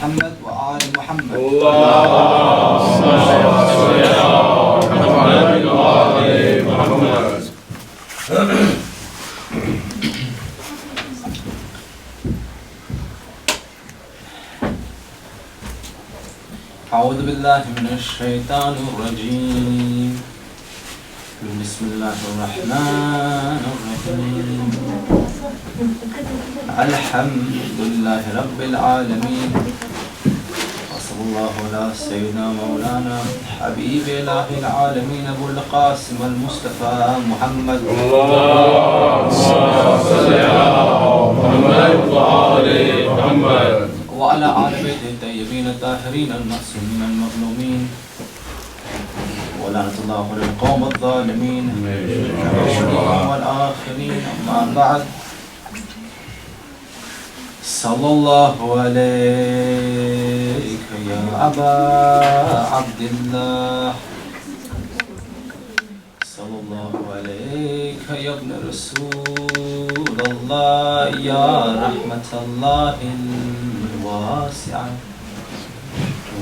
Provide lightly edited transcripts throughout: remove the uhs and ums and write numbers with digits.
محمد وآل محمد. اللهم صل على محمد وآل محمد. أعوذ بالله من الشيطان الرجيم. بسم الله الرحمن الرحيم. الحمد لله رب العالمين، وصلى الله على سيدنا مولانا حبيب إله العالمين أبو القاسم المصطفى محمد. اللهم صل على محمد وآل محمد. وعلى آل بيته الطيبين الطاهرين المعصومين المظلومين، ولعنة الله على القوم الظالمين والآخرين. أما بعد، صلى الله عليك يا أبا عبد الله، صلى الله عليك يا ابن رسول الله، يا رحمة الله الواسعة،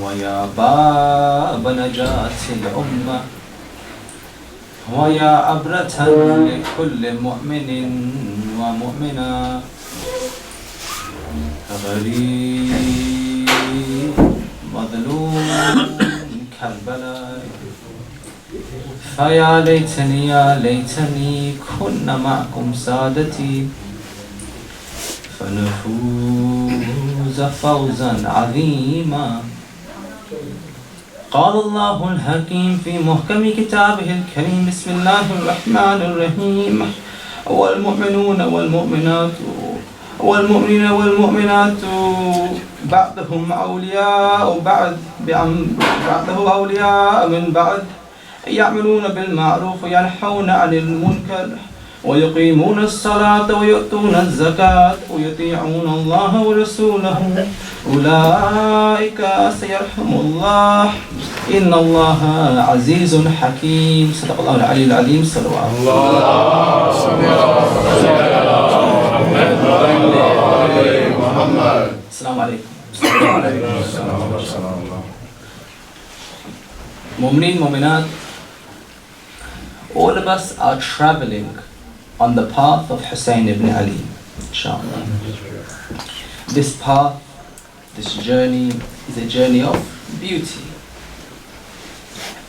ويا باب نجاة الأمة، ويا عبرة لكل مؤمن ومؤمنة، غريب مظلوم كربلاء. فيا ليتني يا ليتني كنا معكم سادتي، فنفوز فوزا عظيما. قال الله الحكيم في محكم كتابه الكريم. بسم الله الرحمن الرحيم. والمؤمنون والمؤمنات والمؤمنين والمؤمنات بعضهم أولياء بعض، بعضهم أولياء من بعض، يعملون بالمعروف وينهون عن المنكر ويقيمون الصلاة ويؤتون الزكاة ويطيعون الله ورسوله، أولئك سيرحم الله، إن الله عزيز حكيم. صدق الله العلي العظيم. صلوات اللهم صل على محمد. السلام عليكم. السلام. Mu'mineen, Mu'minat, all of us are traveling on the path of Hussein ibn Ali, inshallah. This path, this journey is a journey of beauty.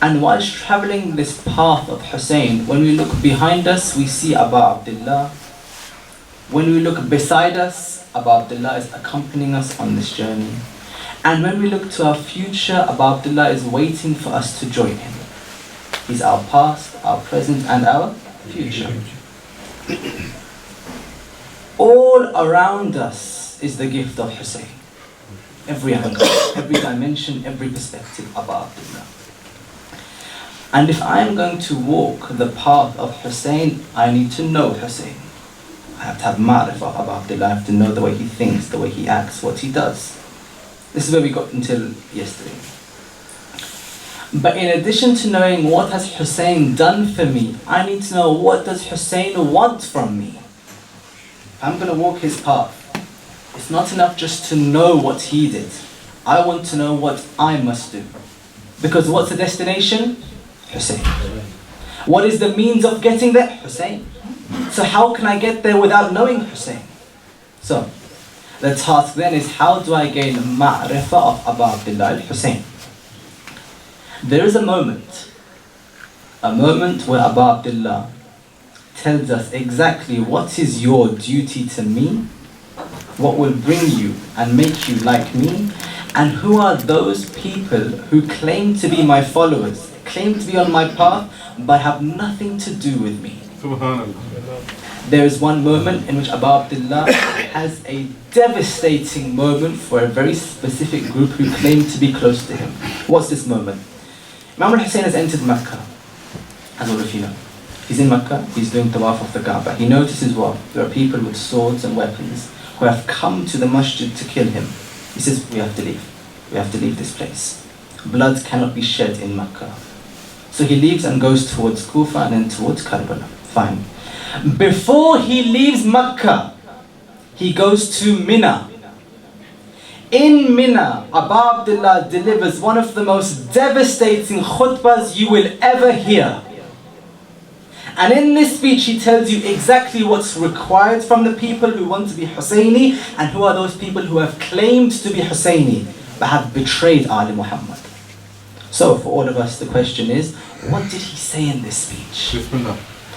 And whilst traveling this path of Hussein, when we look behind us, we see Abu Abdullah. When we look beside us, Abu Abdullah is accompanying us on this journey. And when we look to our future, Abu Abdullah is waiting for us to join him. He's our past, our present, and our future. All around us is the gift of Hussein. Every angle, every dimension, every perspective of Abu Abdullah. And if I am going to walk the path of Hussein, I need to know Hussein. I have to have ma'rifah of Abdullah. I have to know the way he thinks, the way he acts, what he does. This is where we got until yesterday. But in addition to knowing what has Hussein done for me, I need to know what does Hussein want from me. If I'm going to walk his path, it's not enough just to know what he did. I want to know what I must do. Because what's the destination? Hussein. What is the means of getting there? Hussein. So how can I get there without knowing Hussein? So, the task then is, how do I gain ma'rifah of Abu Abdullah al-Hussein? There is a moment where Abu Abdullah tells us exactly what is your duty to me, what will bring you and make you like me, and who are those people who claim to be my followers, claim to be on my path, but have nothing to do with me. There is one moment in which Abu Abdullah has a devastating moment for a very specific group who claim to be close to him. What's this moment? Imam al-Hussein has entered Mecca, as all of you know. He's in Mecca, he's doing tawaf of the Kaaba. He notices what? There are people with swords and weapons who have come to the masjid to kill him. He says, we have to leave. We have to leave this place. Blood cannot be shed in Mecca. So he leaves and goes towards Kufa and then towards Karbala. Fine. Before he leaves Mecca, he goes to Mina. In Mina, Abu Abdullah delivers one of the most devastating khutbahs you will ever hear. And in this speech he tells you exactly what's required from the people who want to be Husseini and who are those people who have claimed to be Husseini but have betrayed Ali Muhammad. So for all of us the question is, what did he say in this speech?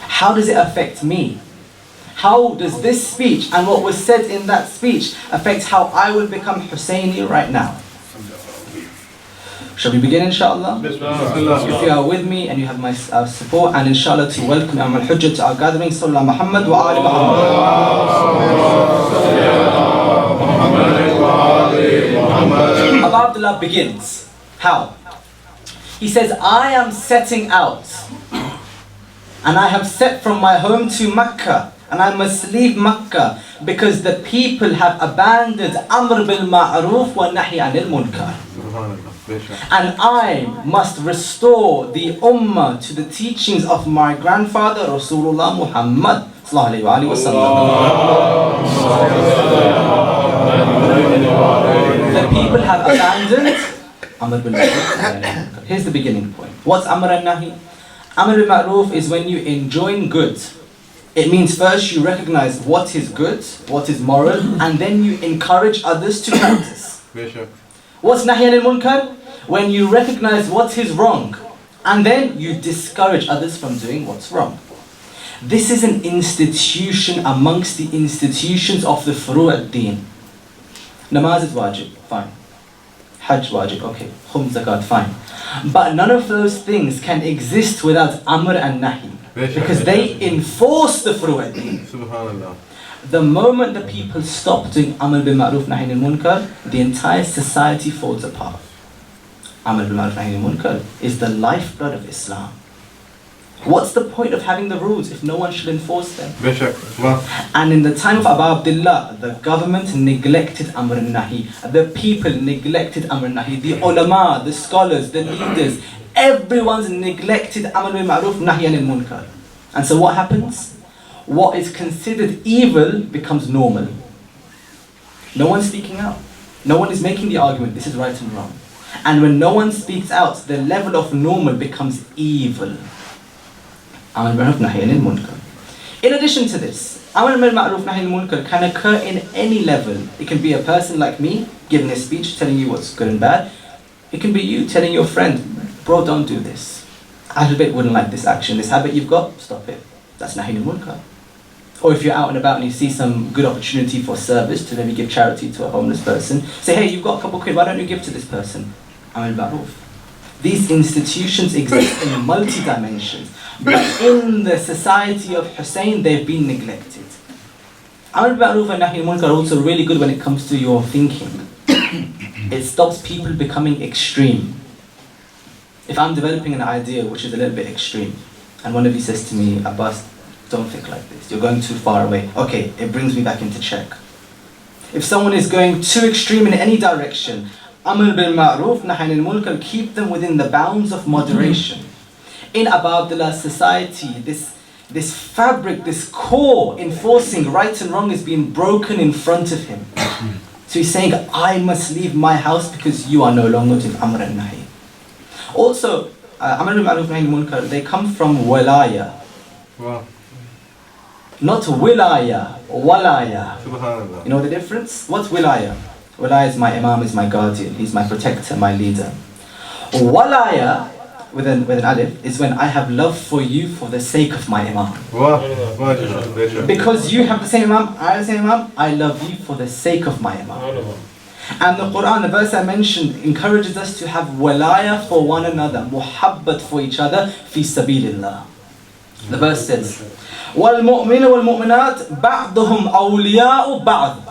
How does it affect me? How does this speech and what was said in that speech affect how I will become Husseini right now? Shall we begin inshallah? If you are with me and you have my support, and inshallah to welcome Imam al-Hujjah to our gathering, Sallallahu Muhammad wa Ali Muhammad. Abu Abdullah begins. How? He says, I am setting out and I have set from my home to Mecca, and I must leave Mecca because the people have abandoned Amr bil Ma'ruf wa Nahi anil Munkar. And I must restore the Ummah to the teachings of my grandfather Rasulullah Muhammad sallallahu alaihi wasallam. The people have abandoned Amr bil Ma'ruf. Here's the beginning point. What's Amr and Nahi? Amr bil Ma'ruf is when you enjoin good. It means first you recognize what is good, what is moral, and then you encourage others to practice. What's Nahi anil Munkar? When you recognize what is wrong, and then you discourage others from doing what's wrong. This is an institution amongst the institutions of the Furu' ad-Din. Namaz is wajib, fine. Hajj wajib, okay. Khum zakat, fine. But none of those things can exist without Amr and Nahi, because they enforce the Furu' ad-Din. Subhanallah. The moment the people stop doing Amr bil Ma'ruf Nahi anil Munkar, the entire society falls apart. Amr bil Ma'ruf Nahi anil Munkar is the lifeblood of Islam. What's the point of having the rules if no one should enforce them? And in the time of Abu Abdullah, the government neglected Amr and Nahi. The people neglected Amr and Nahi. The ulama, the scholars, the leaders, everyone's neglected Amr bil Ma'ruf Nahi anil Munkar. And so what happens? What is considered evil becomes normal. No one's speaking out. No one is making the argument, this is right and wrong. And when no one speaks out, the level of normal becomes evil. Amr bil Ma'ruf Nahi anil Munkar. In addition to this, Amr bil Ma'ruf Nahi anil Munkar can occur in any level. It can be a person like me giving a speech telling you what's good and bad. It can be you telling your friend, bro, don't do this. Ahlul Bayt wouldn't like this action, this habit you've got, stop it. That's Nahi anil Munkar. Or if you're out and about and you see some good opportunity for service to maybe give charity to a homeless person, say, hey, you've got a couple quid, why don't you give to this person? Amr bil Ma'ruf. These institutions exist in multi-dimensions, but in the society of Hussein, they've been neglected. Amr bil Ma'ruf and Nahi anil Munkar are also really good when it comes to your thinking. It stops people becoming extreme. If I'm developing an idea which is a little bit extreme, and one of you says to me, Abbas, don't think like this, you're going too far away. Okay, it brings me back into check. If someone is going too extreme in any direction, Amr bil Ma'ruf, Nahi anil Munkar, keep them within the bounds of moderation. In Abu Abdullah's society, this fabric, this core enforcing right and wrong is being broken in front of him. So he's saying, I must leave my house because you are no longer doing Amr and Nahi. Also, Amr bil Ma'ruf, Nahi anil Munkar, they come from walaya. Wow. Not wilaya, walaya. Subhanallah. You know the difference? What's wilaya? Walaya is my imam, is my guardian, he's my protector, my leader. Walaya, with an alif, is when I have love for you for the sake of my imam. Wow. Because you have the same imam, I have the same imam, I love you for the sake of my imam. And the Quran, the verse I mentioned, encourages us to have walaya for one another, muhabbat for each other, fi sabilillah. The verse says, وَالْمُؤْمِنُ وَالْمُؤْمِنَاتِ بَعْضُهُمْ أَوْلِيَاءُ بَعْضٍ.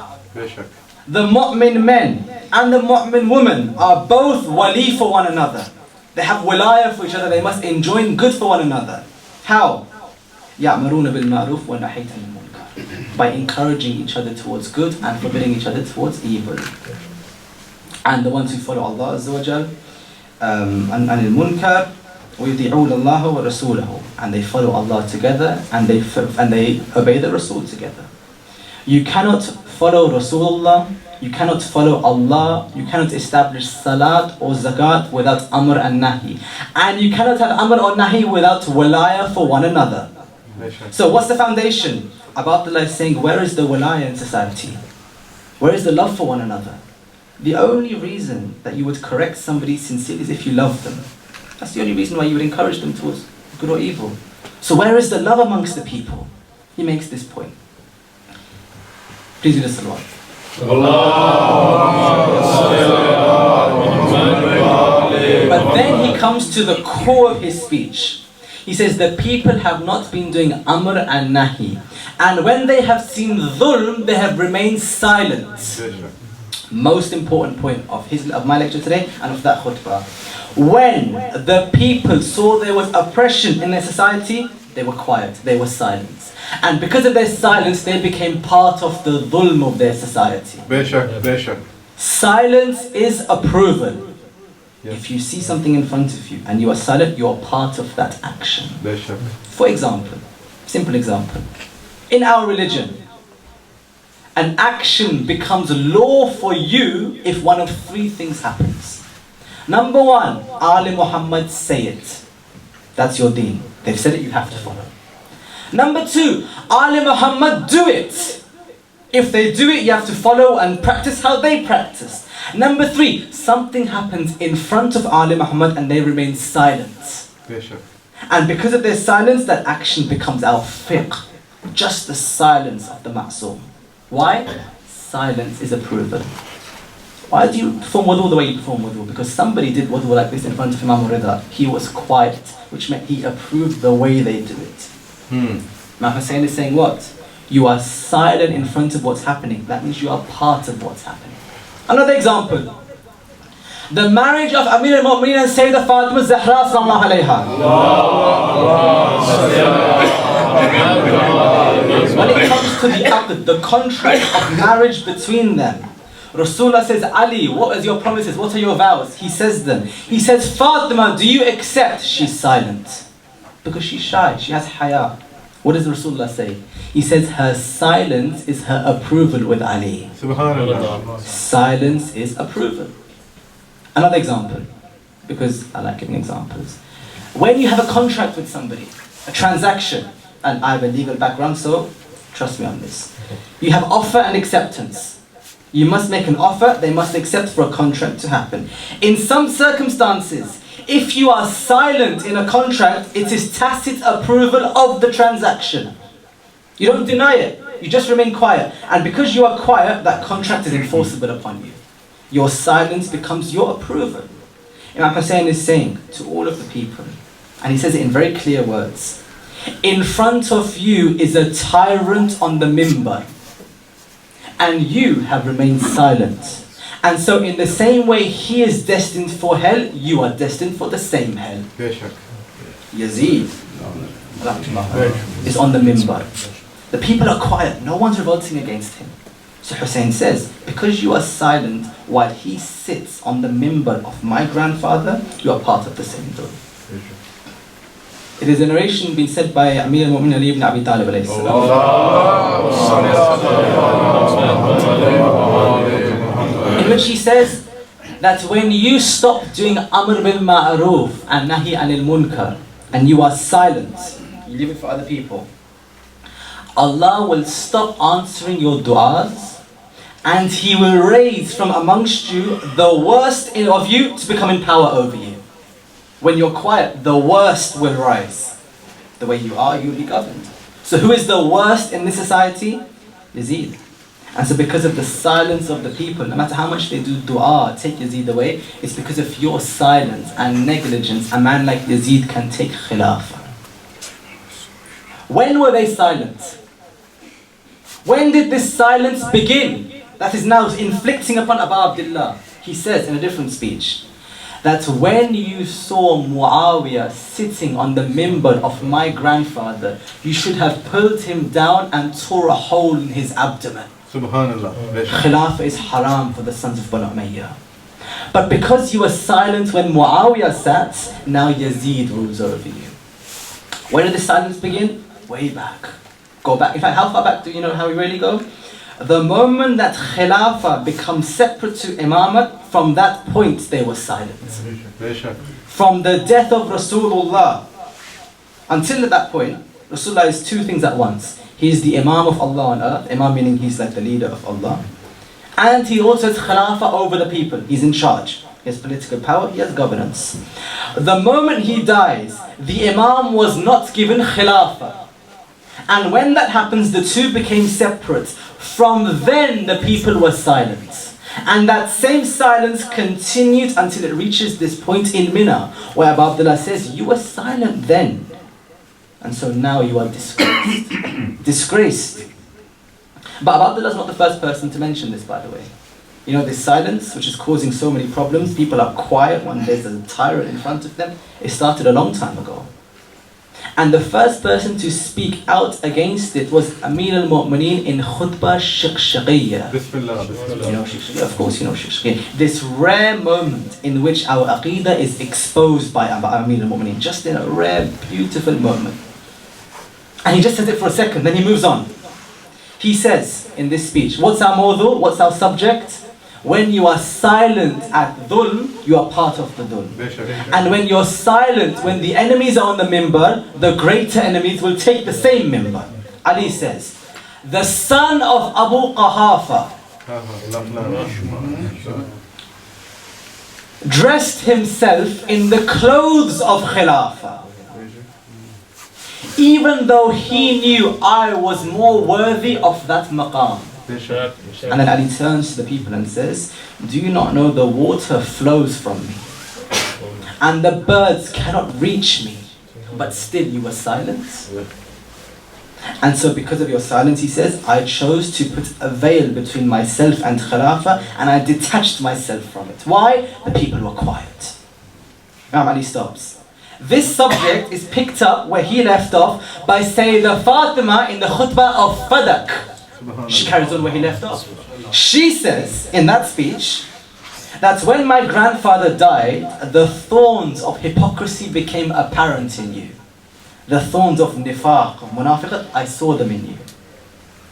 The mu'min men and the mu'min women are both wali for one another. They have wilaya for each other, they must enjoin good for one another. How? يَأْمُرُونَ بِالْمَعْرُوفِ وَنَحِيتَ الْمُنْكَرِ. By encouraging each other towards good and forbidding each other towards evil. And the ones who follow Allah Azza wa Jal, عَنِ الْمُنْكَرِ وَيُطِيعُونَ اللَّهَ وَرَسُولَهُ. And they follow Allah together and they obey the Rasul together. You cannot follow Rasulullah, You cannot follow Allah, you cannot establish salat or zakat without amr and nahi. And you cannot have amr or nahi without walaya for one another. So what's the foundation? Abu Abdullah is saying, where is the walaya in society? Where is the love for one another? The only reason that you would correct somebody sincerely is if you love them. That's the only reason why you would encourage them towards good or evil. So where is the love amongst the people? He makes this point. Please do the salawat. But then he comes to the core of his speech. He says the people have not been doing amr and nahi. And when they have seen dhulm, they have remained silent. Most important point of my lecture today and of that khutbah. When the people saw there was oppression in their society, they were quiet, they were silent. And because of their silence, they became part of the dhulm of their society. Silence is approval. If you see something in front of you and you are silent, you are part of that action. For example, simple example. In our religion, an action becomes law for you if one of three things happens. Number one, Ali Muhammad say it. That's your deen. They've said it, you have to follow. Number two, Ali Muhammad do it. If they do it, you have to follow and practice how they practice. Number three, something happens in front of Ali Muhammad and they remain silent. And because of their silence, that action becomes our fiqh. Just the silence of the ma'soom. Why? Silence is approval. Why do you perform wudu the way you perform wudu? Because somebody did wudu like this in front of Imam Rida. He was quiet, which meant he approved the way they do it. Imam Hussein is saying what? You are silent in front of what's happening. That means you are part of what's happening. Another example. The marriage of Amir al-Mu'mineen and Sayyidah Fatima Zahra sallallahu alayha. When it comes to the aqd, the contract of marriage between them, Rasulullah says, Ali, what is your promises? What are your vows? He says them. He says, Fatima, do you accept? She's silent. Because she's shy, she has haya. What does Rasulullah say? He says her silence is her approval with Ali. Subhanallah. Silence is approval. Another example, because I like giving examples. When you have a contract with somebody, a transaction, and I have a legal background, so trust me on this. You have offer and acceptance. You must make an offer, they must accept for a contract to happen. In some circumstances, if you are silent in a contract, it is tacit approval of the transaction. You don't deny it, you just remain quiet. And because you are quiet, that contract is enforceable upon you. Your silence becomes your approval. Imam Hussein is saying to all of the people, and he says it in very clear words, in front of you is a tyrant on the mimbar, and you have remained silent. And so in the same way he is destined for hell, you are destined for the same hell. Yazid is on the mimbar. The people are quiet, no one's revolting against him. So Hussein says, because you are silent while he sits on the mimbar of my grandfather, you are part of the same door. It is a narration being said by Amir al-Mu'minin Ali ibn Abi Talib alayhi salam, in which he says that when you stop doing Amr bil Ma'ruf and Nahi anil Munkar, and you are silent, you leave it for other people, Allah will stop answering your du'as, and He will raise from amongst you the worst of you to become in power over you. When you're quiet, the worst will rise. The way you are, you'll be governed. So who is the worst in this society? Yazid. And so because of the silence of the people, no matter how much they do dua, take Yazid away, it's because of your silence and negligence, a man like Yazid can take khilafah. When were they silent? When did this silence begin? That is now inflicting upon Abu Abdullah. He says in a different speech, that when you saw Muawiyah sitting on the mimbar of my grandfather, you should have pulled him down and tore a hole in his abdomen. Subhanallah. Khilafah is haram for the sons of Banu Umayyah. But because you were silent when Muawiyah sat, now Yazid rules over you. When did the silence begin? Way back. Go back. In fact, how far back do you know how we really go? The moment that Khilafah becomes separate to Imamat, from that point they were silent. From the death of Rasulullah until that point, Rasulullah is two things at once. He is the Imam of Allah on earth, Imam meaning he's like the leader of Allah. And he also has Khilafah over the people, he's in charge. He has political power, he has governance. The moment he dies, the Imam was not given Khilafah. And when that happens, the two became separate. From then, the people were silent. And that same silence continued until it reaches this point in Mina, where Abu Abdullah says, you were silent then. And so now you are disgraced. Disgraced. But Abu Abdullah is not the first person to mention this, by the way. You know, this silence, which is causing so many problems, people are quiet when there's a tyrant in front of them, it started a long time ago. And the first person to speak out against it was Amir al-Mu'mineen in Khutbah Shiqshaqiyya. Bismillah. You know Shiqshaqiyya? Of course you know Shiqshaqiyya. This rare moment in which our Aqidah is exposed by Amir al-Mu'mineen. Just in a rare, beautiful moment. And he just says it for a second, then he moves on. He says in this speech, what's our mawdu? What's our subject? When you are silent at dhulm, you are part of the dhulm. And when you're silent, when the enemies are on the mimbar, the greater enemies will take the same mimbar. Ali says, the son of Abu Qahafa dressed himself in the clothes of Khilafah, even though he knew I was more worthy of that maqam. And then Ali turns to the people and says, do you not know the water flows from me? And the birds cannot reach me, but still you were silent? And so because of your silence, he says, I chose to put a veil between myself and Khilafah, and I detached myself from it. Why? The people were quiet. Imam Ali stops. This subject is picked up where he left off by Sayyidah Fatima in the khutbah of Fadak. She carries on where he left off. She says in that speech that when my grandfather died, the thorns of hypocrisy became apparent in you. The thorns of nifaq, of munafiqat, I saw them in you.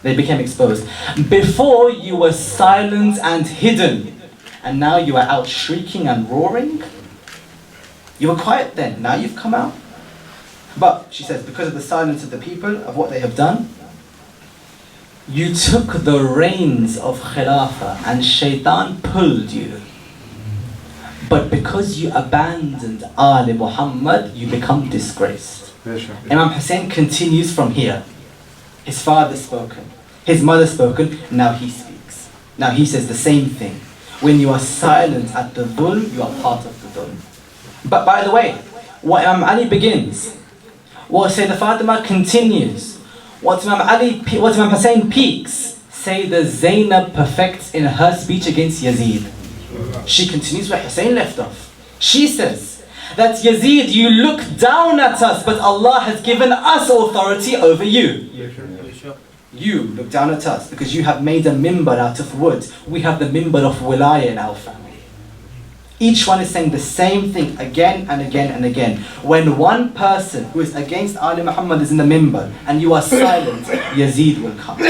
They became exposed. Before you were silent and hidden, and now you are out shrieking and roaring. You were quiet then, now you've come out. But, she says, because of the silence of the people, of what they have done, you took the reins of Khilafah and Shaitan pulled you. But because you abandoned Ali Muhammad, you become disgraced. Imam Hussein continues from here. His father spoken, his mother spoken, now he speaks. Now he says the same thing. When you are silent at the dhulm, you are part of the dhulm. But by the way, what Imam Ali begins, what Sayyidah Fatima continues, what Imam Hussein peaks, Sayyidah Zainab perfects in her speech against Yazid. She continues where Hussein left off. She says that Yazid, you look down at us, but Allah has given us authority over you. You look down at us because you have made a mimbar out of wood. We have the mimbar of wilayah in our family. Each one is saying the same thing again and again and again. When one person who is against Ali Muhammad is in the mimbar and you are silent, Yazid will come.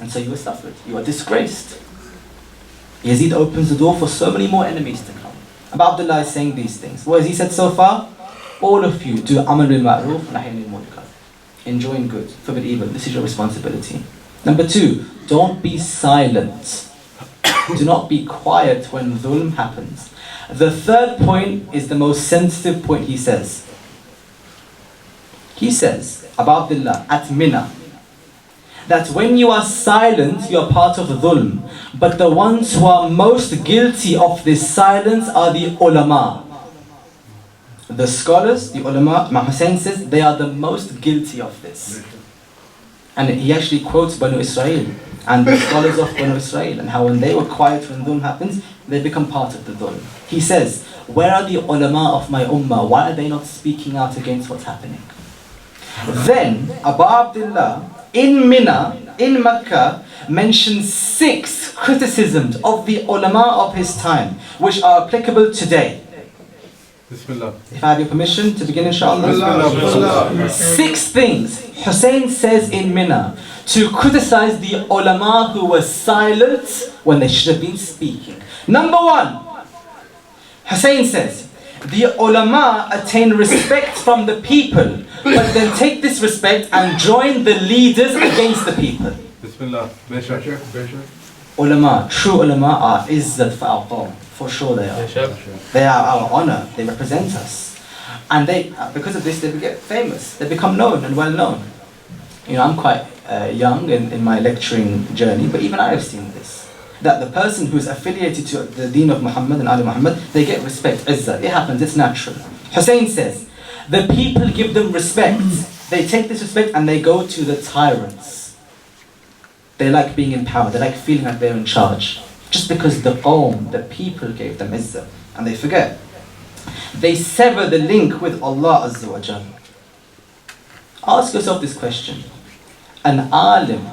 And so you are suffered. You are disgraced. Yazid opens the door for so many more enemies to come. Abu Abdullah is saying these things. What has he said so far? All of you do amal bil ma'roof, nahy anil munkar. Enjoying good, forbid evil. This is your responsibility. Number 2, don't be silent. Do not be quiet when dhulm happens. The third point is the most sensitive point, he says. He says, Abu Abdullah, at Mina, that when you are silent, you are part of the dhulm. But the ones who are most guilty of this silence are the ulama. The scholars, the ulama, Imam Hussein says, they are the most guilty of this. And he actually quotes Banu Israel and the scholars of Banu Israel and how when they were quiet when dhulm happens, they become part of the dhulm. He says, where are the ulama of my ummah? Why are they not speaking out against what's happening? Then Abu Abdullah in Mina, in Mecca, mentions 6 criticisms of the ulama of his time which are applicable today. Bismillah. If I have your permission to begin, inshallah. Bismillah. 6 things Hussein says in Mina to criticize the ulama who were silent when they should have been speaking. Number 1, Hussein says, the ulama attain respect from the people, but then take this respect and join the leaders against the people. Bismillah. Beshak. Ulama, true ulama are izzat for our qawm. For sure they are. They are our honor. They represent us. And they, because of this, they get famous. They become known and well known. You know, I'm quite young in my lecturing journey, but even I have seen this. That the person who is affiliated to the deen of Muhammad and Ali Muhammad, they get respect, izzat. It happens, it's natural. Hussein says, the people give them respect. They take this respect and they go to the tyrants. They like being in power. They like feeling like they're in charge. Just because the qawm, the people gave them izzah, and they forget. They sever the link with Allah Azza wa Jal. Ask yourself this question. An alim,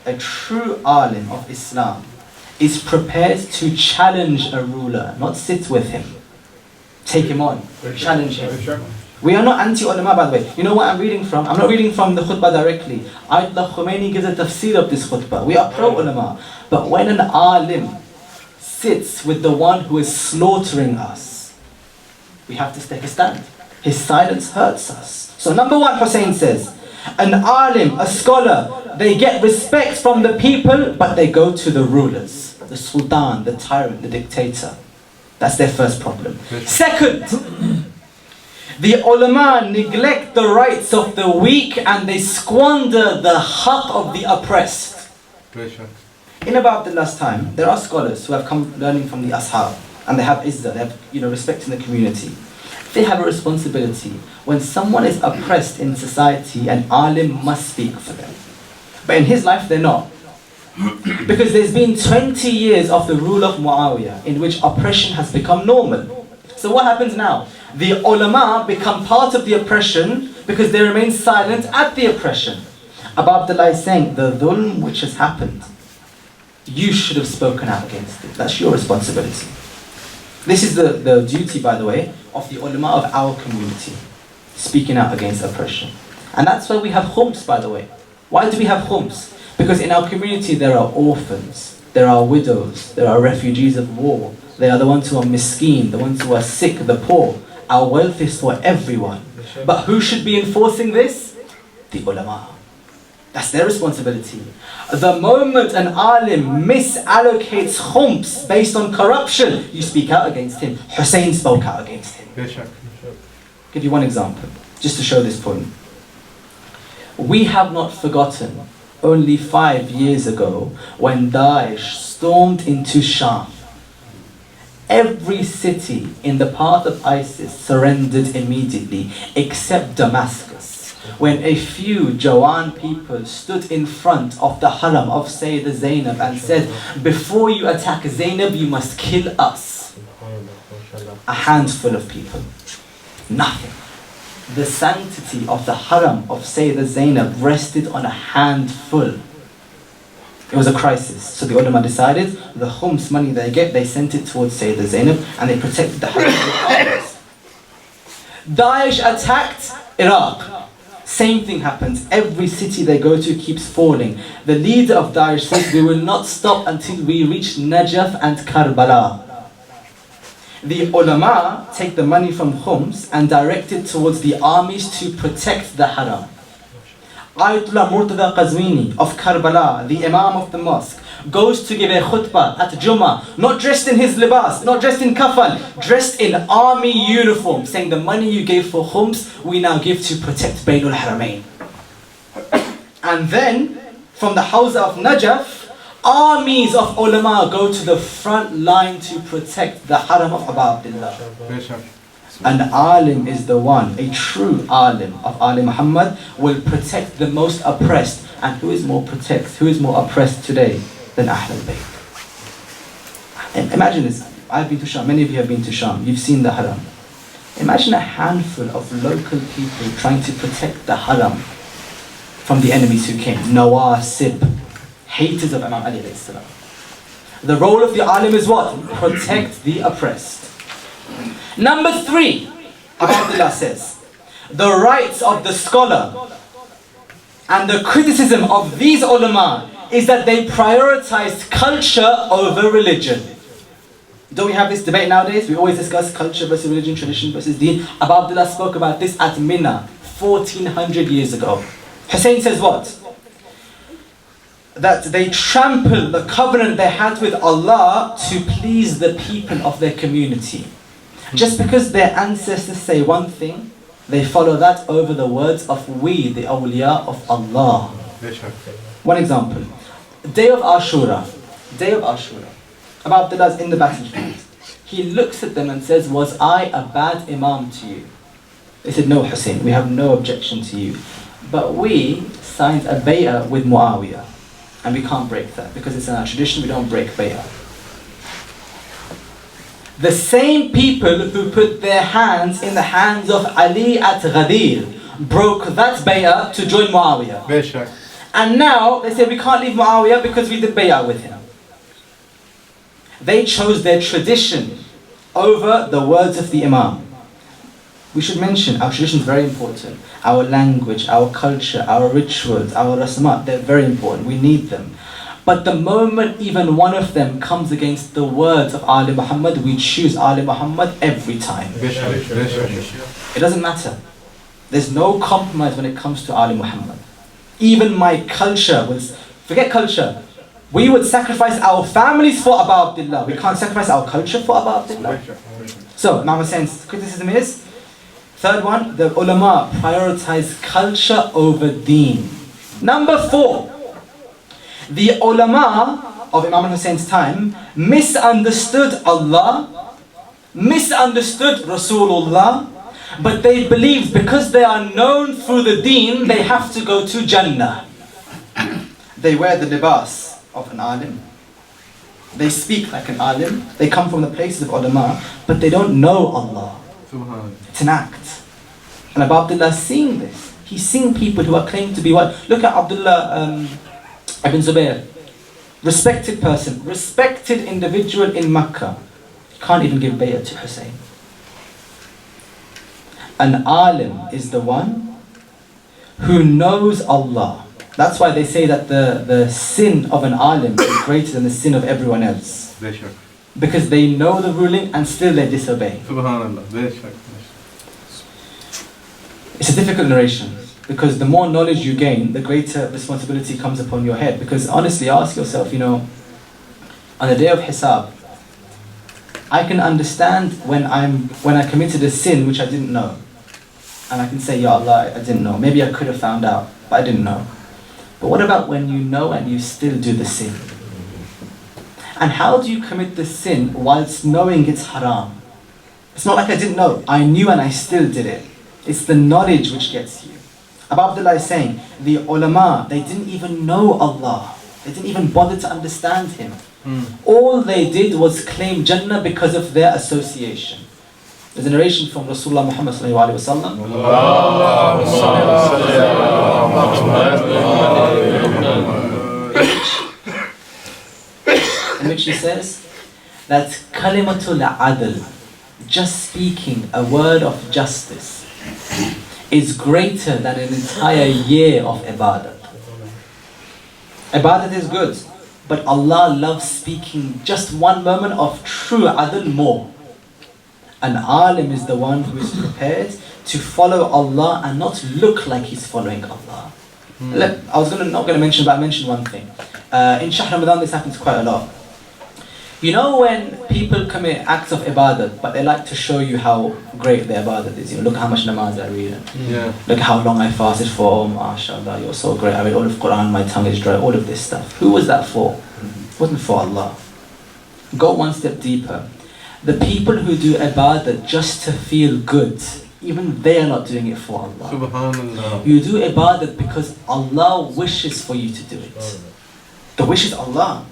a true alim of Islam, is prepared to challenge a ruler, not sit with him. Take him on, challenge him. We are not anti-ulama, by the way. You know what I'm reading from? I'm not reading from the khutbah directly. Ayatollah Khomeini gives a tafsir of this khutbah. We are pro-ulama. But when an alim sits with the one who is slaughtering us, we have to take a stand. His silence hurts us. So number 1, Hussein says, an alim, a scholar, they get respect from the people, but they go to the rulers, the sultan, the tyrant, the dictator. That's their first problem. Second, the ulama neglect the rights of the weak and they squander the haqq of the oppressed. In about the last time, there are scholars who have come learning from the ashab and they have izzah, they have respect in the community. They have a responsibility. When someone is oppressed in society, an alim must speak for them. But in his life, they're not. Because there's been 20 years of the rule of Muawiyah in which oppression has become normal. So what happens now? The ulama become part of the oppression because they remain silent at the oppression. Abu Abdullah is saying, the dhulm which has happened, you should have spoken out against it. That's your responsibility. This is the duty, by the way, of the ulama of our community, speaking out against oppression. And that's why we have khums, by the way. Why do we have khums? Because in our community there are orphans, there are widows, there are refugees of war. They are the ones who are miskeen, the ones who are sick, the poor. Our wealth is for everyone. But who should be enforcing this? The ulama. That's their responsibility. The moment an alim misallocates khums based on corruption, you speak out against him. Hussein spoke out against him. Give you one example, just to show this point. We have not forgotten only 5 years ago when Daesh stormed into Sham. Every city in the path of ISIS surrendered immediately except Damascus, when a few Jawan people stood in front of the haram of Sayyidah Zainab and said, before you attack Zainab, you must kill us. A handful of people. Nothing. The sanctity of the haram of Sayyidah Zainab rested on a handful. It was a crisis. So the ulama decided the khums money they get, they sent it towards Sayyidah Zainab and they protected the haram. Daesh attacked Iraq. Same thing happens. Every city they go to keeps falling. The leader of Daesh says, we will not stop until we reach Najaf and Karbala. The ulama take the money from khums and direct it towards the armies to protect the haram. Ayatollah Murtada Qazwini of Karbala, the imam of the mosque, goes to give a khutbah at Jummah, not dressed in his libas, not dressed in kafan, dressed in army uniform, saying the money you gave for khums, we now give to protect Baynul Haramain. And then, from the Hawza of Najaf, armies of ulama go to the front line to protect the haram of Abu Abdullah. An alim is the one, a true alim of Ali Muhammad will protect the most oppressed. And who is more oppressed today than Ahl al-Bayt? And imagine this, I've been to Sham, many of you have been to Sham, you've seen the haram. Imagine a handful of local people trying to protect the haram from the enemies who came. Nawasib, haters of Imam Ali alayhi salam. The role of the alim is what? Protect the oppressed. Number 3, Abu Abdullah says, the rights of the scholar and the criticism of these ulama is that they prioritized culture over religion. Don't we have this debate nowadays? We always discuss culture versus religion, tradition versus deen. Abu Abdullah spoke about this at Mina 1400 years ago. Hussein says what? That they trample the covenant they had with Allah to please the people of their community. Just because their ancestors say one thing, they follow that over the words of we, the awliya of Allah. One example. Day of Ashura. Day of Ashura. Abu Abdullah is in the battlefield. He looks at them and says, was I a bad imam to you? They said, no, Hussein, we have no objection to you. But we signed a bay'ah with Muawiyah. And we can't break that. Because it's in our tradition, we don't break bay'ah. The same people who put their hands in the hands of Ali at Ghadir broke that bay'ah to join Muawiyah. And now they say we can't leave Muawiyah because we did bay'ah with him. They chose their tradition over the words of the Imam. We should mention our tradition is very important. Our language, our culture, our rituals, our rasmat, they're very important. We need them. But the moment even one of them comes against the words of Ali Muhammad, we choose Ali Muhammad every time. It doesn't matter. There's no compromise when it comes to Ali Muhammad. Even my culture was, forget culture. We would sacrifice our families for Abu Abdullah. We can't sacrifice our culture for Abu Abdullah. So, Imam Hussein's criticism is, third one, the ulama prioritize culture over deen. Number 4, the ulama of Imam Hussein's time misunderstood Allah, misunderstood Rasulullah, but they believed because they are known through the deen, they have to go to Jannah. They wear the libas of an alim. They speak like an alim. They come from the places of ulama, but they don't know Allah. It's an act. And Abu Abdullah is seeing this. He's seeing people who are claiming to be what? Look at Abdullah ibn Zubayr. Respected person, respected individual in Makkah. Can't even give bay'ah to Hussein. An alim is the one who knows Allah. That's why they say that the sin of an alim is greater than the sin of everyone else. Because they know the ruling and still they disobey. It's a difficult narration. Because the more knowledge you gain, the greater responsibility comes upon your head. Because honestly, ask yourself, on the day of Hisab, I can understand when I committed a sin which I didn't know. And I can say, Ya Allah, I didn't know. Maybe I could have found out, but I didn't know. But what about when you know and you still do the sin? And how do you commit the sin whilst knowing it's haram? It's not like I didn't know. I knew and I still did it. It's the knowledge which gets you. Abu Abdullah is saying, the ulama, they didn't even know Allah. They didn't even bother to understand Him. All they did was claim Jannah because of their association. There's a narration from Rasulullah Muhammad sallallahu alaihi wasallam. In which he says that kalimatul adl, just speaking a word of justice, is greater than an entire year of ibadat. Ibadat is good, but Allah loves speaking just one moment of true adl more. An alim is the one who is prepared to follow Allah and not look like he's following Allah. I was not going to mention, but I mentioned one thing. In Shahr Ramadan, this happens quite a lot. You know when people commit acts of ibadat, but they like to show you how great their ibadat is. Look how much namaz I read. Look how long I fasted for. Oh, mashallah, you're so great. I read all of Quran, my tongue is dry. All of this stuff. Who was that for? It wasn't for Allah. Go one step deeper. The people who do ibadat just to feel good, even they are not doing it for Allah. Subhanallah. You do ibadat because Allah wishes for you to do it. The wish is Allah.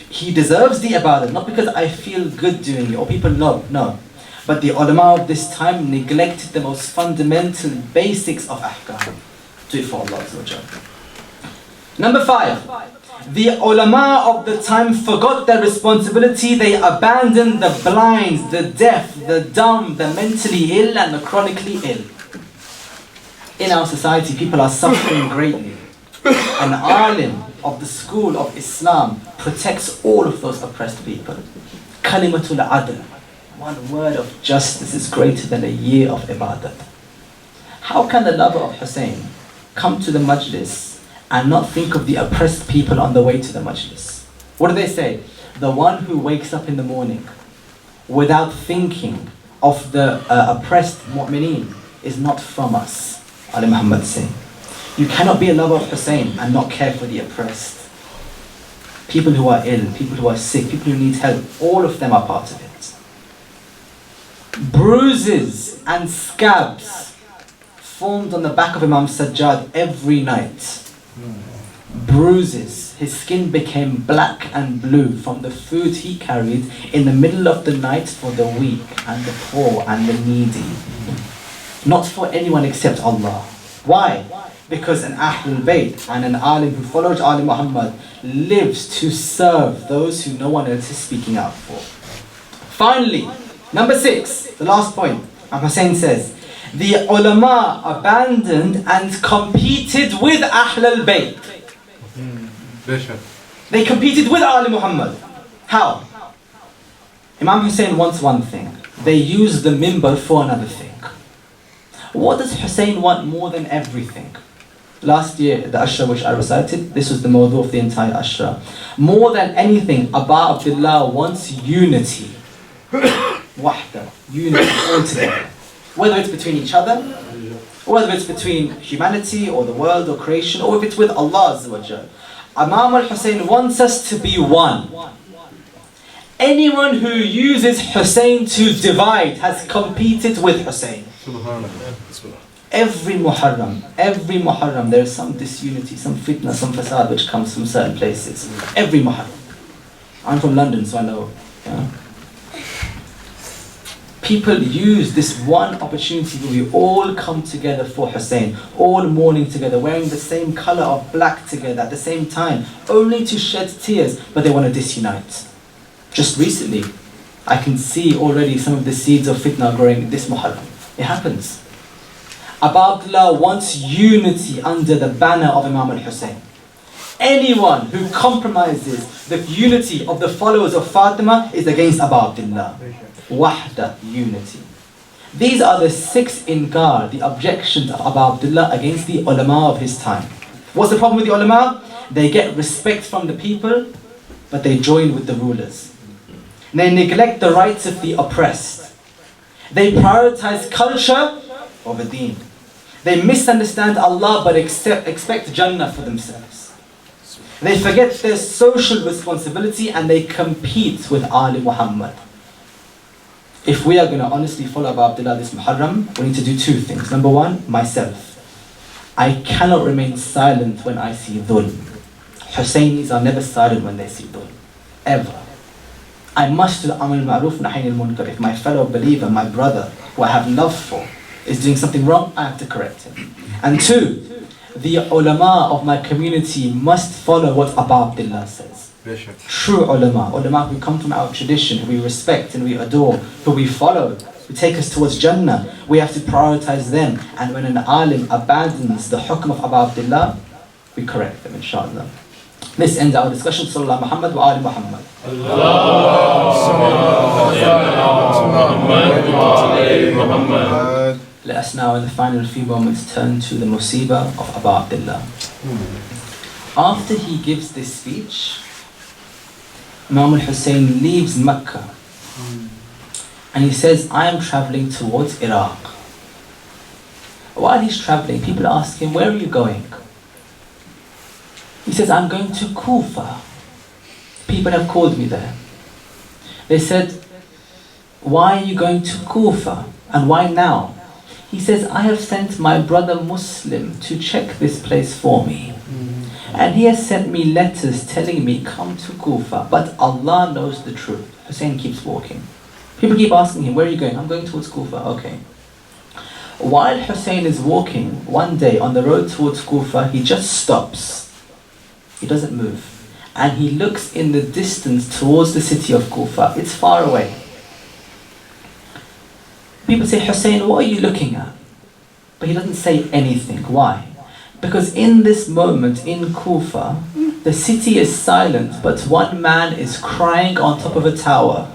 He deserves the ibadat, not because I feel good doing it or people know, no. But the ulama of this time neglected the most fundamental basics of ahkam. Do it for Allah. Number 5. the ulama of the time forgot their responsibility. They abandoned the blind, the deaf, the dumb, the mentally ill and the chronically ill. In our society, people are suffering greatly. An alim of the school of Islam protects all of those oppressed people. Kalimatul adl, one word of justice is greater than a year of ibadat. How can the lover of Hussein come to the majlis and not think of the oppressed people on the way to the majlis? What do they say? The one who wakes up in the morning without thinking of the oppressed mu'mineen is not from us. Ali Muhammad saying, you cannot be a lover of Hussein and not care for the oppressed. People who are ill, people who are sick, people who need help, all of them are part of it. Bruises and scabs formed on the back of Imam Sajjad every night. Bruises. His skin became black and blue from the food he carried in the middle of the night for the weak and the poor and the needy. Not for anyone except Allah. Why? Because an Ahlul Bayt and an Alim who followed Ali Muhammad lives to serve those who no one else is speaking out for. Finally, number 6, the last point, Hussein says, the ulama abandoned and competed with Ahlul Bayt. They competed with Ali Muhammad. How? Imam Hussein wants one thing. They use the mimbar for another thing. What does Hussein want more than everything? Last year, the Ashra which I recited, this was the mawdu of the entire Ashra. More than anything, Aba Abdullah wants unity. Wahda, unity altogether. Whether it's between each other, or whether it's between humanity or the world or creation, or if it's with Allah Azza wa Jal. Imam al-Hussein wants us to be one. Anyone who uses Hussein to divide has competed with Hussein. Every Muharram there is some disunity, some fitna, some fasad which comes from certain places. Every Muharram. I'm from London, so I know. Yeah. People use this one opportunity where we all come together for Hussein, all mourning together, wearing the same color of black together at the same time, only to shed tears, but they want to disunite. Just recently, I can see already some of the seeds of fitna growing this Muharram. It happens. Abu Abdullah wants unity under the banner of Imam al-Hussein. Anyone who compromises the unity of the followers of Fatima is against Abu Abdullah. Wahda, unity. These are the 6 inkar, the objections of Abu Abdullah against the ulama of his time. What's the problem with the ulama? They get respect from the people, but they join with the rulers. They neglect the rights of the oppressed. They prioritize culture over deen. They misunderstand Allah but expect Jannah for themselves. They forget their social responsibility and they compete with Ali Muhammad. If we are going to honestly follow Abu Abdullah this Muharram, we need to do 2 things. Number 1, myself. I cannot remain silent when I see dhulm. Hussainis are never silent when they see dhulm. Ever. I must do Amal Ma'ruf Nahi al-Munkar. If my fellow believer, my brother, who I have love for, is doing something wrong, I have to correct him. And 2, the ulama of my community must follow what Abu Abdullah says. True ulama who come from our tradition, who we respect and we adore, who we follow, who take us towards Jannah, we have to prioritize them. And when an alim abandons the hukm of Abu Abdullah, we correct them, inshallah. This ends our discussion. Sallallahu Muhammad wa ali Muhammad. Let us now in the final few moments turn to the musibah of Abu Abdullah. After he gives this speech, Imam al-Hussein leaves Mecca and he says, I am traveling towards Iraq. While he's traveling, people ask him, where are you going? He says, I'm going to Kufa. People have called me there. They said, why are you going to Kufa and why now? He says, I have sent my brother Muslim to check this place for me. And he has sent me letters telling me, come to Kufa. But Allah knows the truth. Hussein keeps walking. People keep asking him, where are you going? I'm going towards Kufa. Okay. While Hussein is walking, one day on the road towards Kufa, he just stops. He doesn't move. and he looks in the distance towards the city of Kufa. It's far away. People say, Hussein, what are you looking at? But he doesn't say anything. Why? Because in this moment in Kufa, the city is silent, but one man is crying on top of a tower.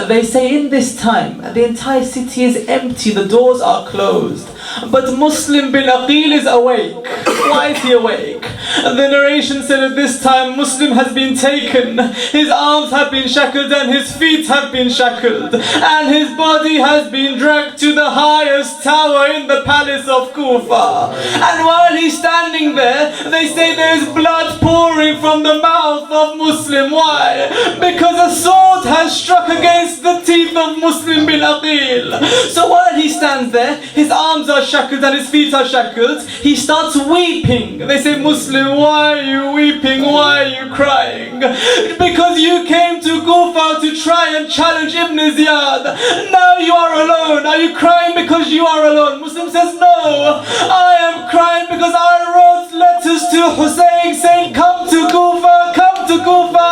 They say in this time, the entire city is empty, the doors are closed. But Muslim bin Aqil is awake. Why is he awake? The narration said at this time, Muslim has been taken, his arms have been shackled and his feet have been shackled, and his body has been dragged to the highest tower in the palace of Kufa. And while he's standing there, they say there is blood pouring from the mouth of Muslim. Why? Because a sword has struck against the teeth of Muslim bin Aqil. So while he stands there, his arms are shackled and his feet are shackled, he starts weeping. They say, Muslim, why are you weeping? Why are you crying? Because you came to Kufa to try and challenge Ibn Ziyad. Now you are alone. Are you crying because you are alone? Muslim says, no, I am crying because I wrote letters to Hussein saying, come to Kufa, come to Kufa.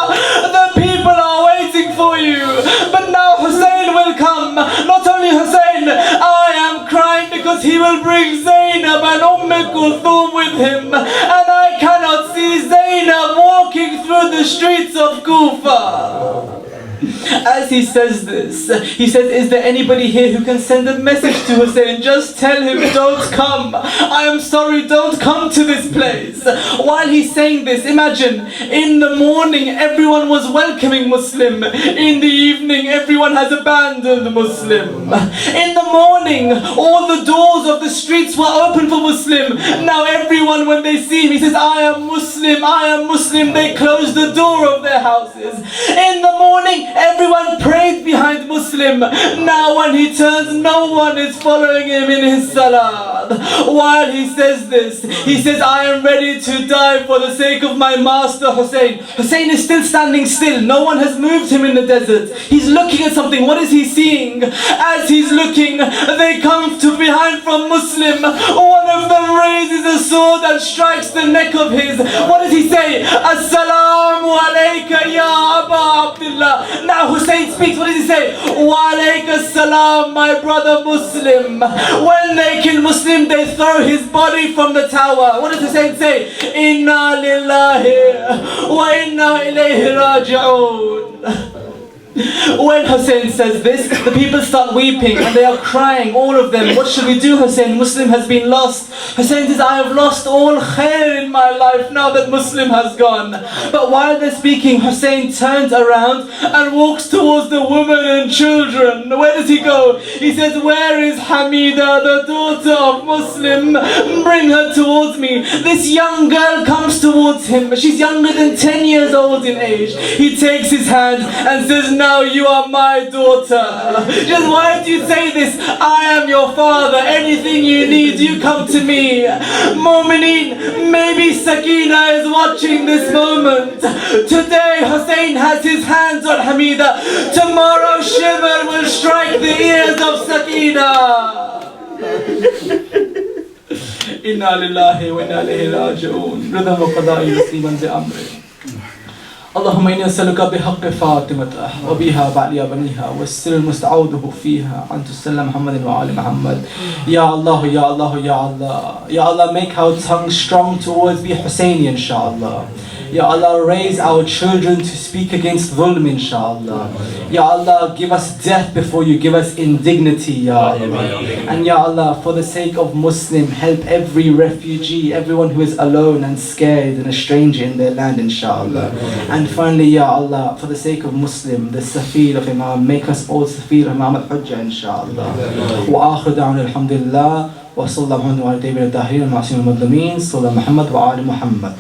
The people are waiting for you. But now Hussein will come. Not only Hussein, I am crying because he will bring Zainab and Kulthum with him. And I cannot see Zainab walking through the streets of Kufa. As he says this, he says, is there anybody here who can send a message to Hussein? Just tell him, don't come. I am sorry, don't come to this place. While he's saying this, imagine, in the morning everyone was welcoming Muslim. In the evening everyone has abandoned Muslim. In the morning all the doors of the streets were open for Muslim. Now everyone, when they see him, he says, I am Muslim, I am Muslim. They close the door of their houses. In the morning everyone prayed behind Muslim. Now when he turns, no one is following him in his salah. While he says this, he says, I am ready to die for the sake of my master Hussein. Hussein is still standing still. No one has moved him in the desert. He's looking at something. What is he seeing? As he's looking, they come to behind from Muslim. One of them raises a sword and strikes the neck of his. What does he say? Assalamu alayka ya Aba Abdullah. Now Hussein speaks. What does he say? Wa alayka salam, my brother Muslim. When they kill Muslim, they throw his body from the tower. What does Hussein say? Inna lillahi wa inna ilayhi raji'un. When Hussein says this, the people start weeping and they are crying, all of them. What should we do, Hussein? Muslim has been lost. Hussein says, I have lost all khair in my life now that Muslim has gone. But while they're speaking, Hussein turns around and walks towards the women and children. Where does he go? He says, where is Hamida, the daughter of Muslim? Bring her towards me. This young girl comes towards him. She's younger than 10 years old in age. He takes his hand and says, now you are my daughter. Just why do you say this? I am your father. Anything you need, you come to me. Mu'mineen, maybe Sakina is watching this moment. Today Hussein has his hands on Hamida. Tomorrow shiver will strike the ears of Sakina. Inna lillahi wa inna ilayhi raji'un. Rida wa qada'i nasiban bi amri. اللهم إني أسألك بحق فاطمة وبها بعليا بنيها والسر المستعوده فيها أن تسلم محمد وعلى محمد. Ya Allah, Ya Allah, Ya Allah. Ya Allah, make our tongue strong towards the Husseini, inshallah. Ya Allah, raise our children to speak against dhulm, inshallah. Ya Allah, give us death before you give us indignity, Ya Allah. And Ya Allah, for the sake of Muslim, help every refugee, everyone who is alone and scared and a stranger in their land, inshallah. And finally, Ya Allah, for the sake of Muslim, the Safir of Imam, make us all Safir of Imam al-Hujjah, inshallah. Wa akhir da'wana alhamdulillah. وصلى الله محمد وعلى طيب الطاهرين المعصومين المظلومين صلى محمد وعلى محمد.